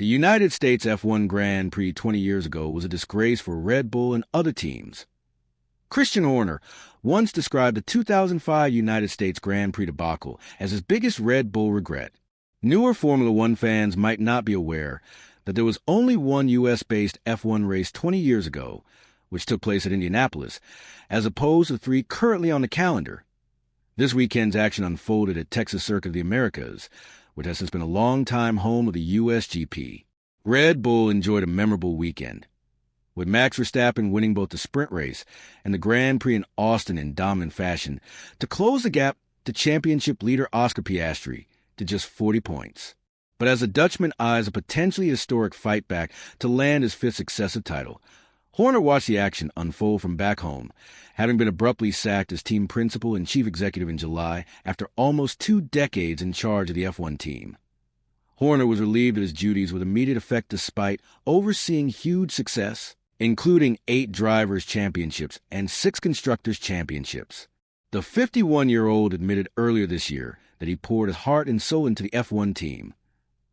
The United States F1 Grand Prix 20 years ago was a disgrace for Red Bull and other teams. Christian Horner once described the 2005 United States Grand Prix debacle as his biggest Red Bull regret. Newer Formula One fans might not be aware that there was only one U.S.-based F1 race 20 years ago, which took place at Indianapolis, as opposed to 3 currently on the calendar. This weekend's action unfolded at Texas Circuit of the Americas, which has since been a long-time home of the USGP. Red Bull enjoyed a memorable weekend, with Max Verstappen winning both the sprint race and the Grand Prix in Austin in dominant fashion to close the gap to championship leader Oscar Piastri to just 40 points. But as the Dutchman eyes a potentially historic fight back to land his 5th successive title, Horner watched the action unfold from back home, having been abruptly sacked as team principal and chief executive in July after almost 2 decades in charge of the F1 team. Horner was relieved of his duties with immediate effect despite overseeing huge success, including 8 drivers' championships and 6 constructors' championships. The 51-year-old admitted earlier this year that he poured his heart and soul into the F1 team.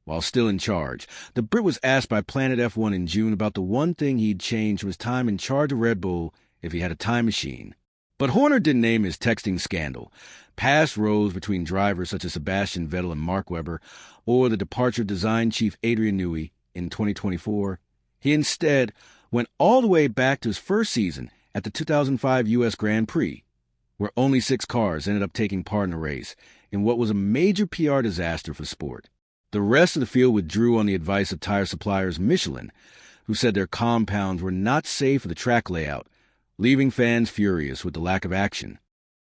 While still in charge, the Brit was asked by Planet F1 in June about the one thing he'd change from his time in charge of Red Bull if he had a time machine. But Horner didn't name his texting scandal, past rows between drivers such as Sebastian Vettel and Mark Webber, or the departure of design chief Adrian Newey in 2024. He instead went all the way back to his first season at the 2005 U.S. Grand Prix, where only 6 cars ended up taking part in the race, in what was a major PR disaster for sport. The rest of the field withdrew on the advice of tire suppliers Michelin, who said their compounds were not safe for the track layout, leaving fans furious with the lack of action.